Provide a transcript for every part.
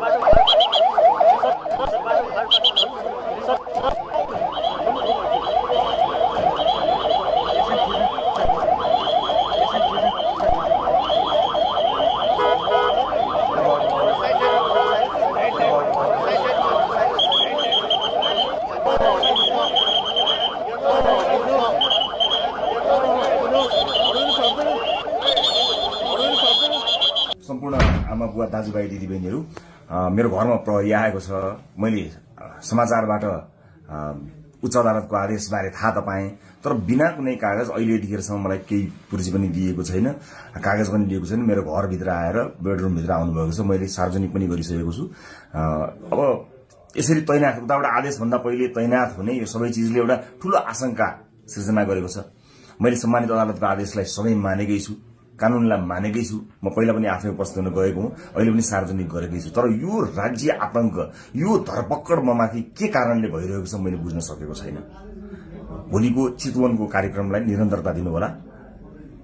सम्पूर्ण आमा बुवा दाजुभाइ दिदीबहिनीहरू मेरो घरमा प्रहरी आएको छ। मैले समाचारबाट उच्च अदालतको आदेशबारे थाहा त पाएँ, तर बिना कुनै कागज अहिले यतिखेरसम्म मलाई केही पुर्जी पनि दिएको छैन, कागज पनि दिएको छैन। मेरो घरभित्र आएर बेडरुमभित्र आउनुभएको छ, मैले सार्वजनिक पनि गरिसकेको छु। अब यसरी तैनाथ उताबाट आदेशभन्दा पहिले तैनाथ हुने यो सबै चिजले एउटा ठूलो आशंका सृजना गरेको छ। मैले सम्मानित अदालतको आदेशलाई सधैँ मानेकै छु, कानूनलाई मानेकै छु। म पहिला पनि आफै उपस्थित हुन गएको हुँ, अहिले पनि सार्वजनिक गरेकै छु। तर यो राज्य आतंक, यो धरपकड ममाथि के कारणले भइरहेको छ मैले बुझ्न सकेको छैन। भोलिको चितवनको कार्यक्रमलाई निरन्तरता दिनु होला।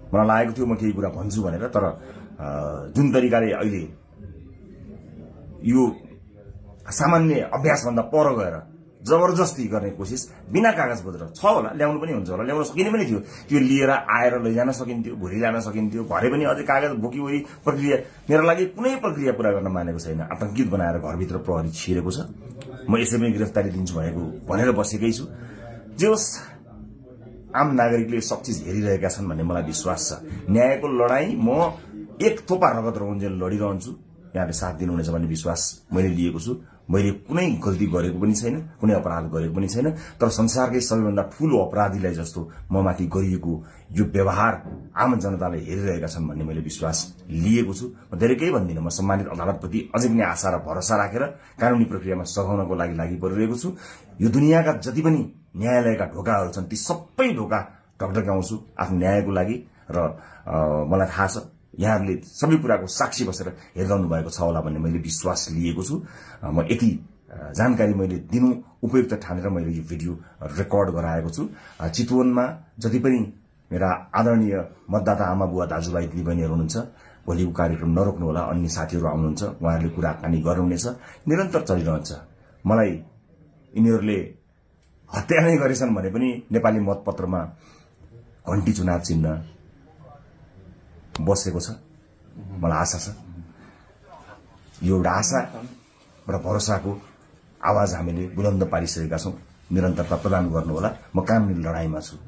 मलाई लागेको थियो म केही कुरा भन्छु भनेर, तर जुन तरिकाले अहिले यो सामान्य अभ्यासभन्दा पर गएर जबरजस्ती गर्ने कोसिस बिना कागज पत्र छ होला, ल्याउनु पनि हुन्छ होला, ल्याउन सकिने पनि थियो। त्यो लिएर आएर लैजान सकिन्थ्यो, भोलि ल्याउन सकिन्थ्यो। भरे पनि अझै कागज बोकीवरी प्रक्रिया मेरो लागि कुनै प्रक्रिया पूरा गर्न मानेको छैन। आतंकित बनाएर घरभित्र प्रहरी छिरेको छ। म यसै पनि गिरफ्तारी दिन्छु भनेर बसेकै छु। जे होस्, आम नागरिकले सब चिज हेरिरहेका छन् भन्ने मलाई विश्वास छ। न्यायको लडाई म एक थोपा रगत रहुन्जेल लडिरहन्छु। यहाँले साथ दिनुहुनेछ भन्ने विश्वास मैले लिएको छु। मैले कुनै गल्ती गरेको पनि छैन, कुनै अपराध गरेको पनि छैन, तर संसारकै सबैभन्दा ठूलो अपराधीलाई जस्तो ममाथि गरिएको यो व्यवहार आम जनताले हेरिरहेका छन् भन्ने मैले विश्वास लिएको छु। म धेरै केही भन्दिनँ। म सम्मानित अदालतप्रति अझै पनि आशा र भरोसा राखेर कानूनी प्रक्रियामा सघाउनको लागि परिरहेको छु। यो दुनियाँका जति पनि न्यायालयका ढोकाहरू छन् ती सबै ढोका ढकढक्याउँछु आफ्नो न्यायको लागि। र मलाई थाहा छ यहाँहरूले सबै कुराको साक्षी बसेर हेरिरहनु भएको छ होला भन्ने मैले विश्वास लिएको छु। म यति जानकारी मैले दिनु उपयुक्त ठानेर मैले यो भिडियो रेकर्ड गराएको छु। चितवनमा जति पनि मेरा आदरणीय मतदाता आमा बुवा दाजुभाइ दिदीबहिनीहरू हुनुहुन्छ, भोलिको कार्यक्रम नरोक्नु होला। अन्य साथीहरू आउनुहुन्छ, उहाँहरूले कुराकानी गर्नुहुनेछ, निरन्तर चलिरहन्छ। मलाई यिनीहरूले हत्या नै गरेछन् भने पनि नेपाली मतपत्रमा घण्टी चुनाव चिन्ह बसेको छ। मलाई आशा छ यो एउटा आशा र भरोसाको आवाज हामीले बुलन्द पारिसकेका छौं। निरन्तरता प्रदान गर्नुहोला। म कानुनी लडाईँमा छु।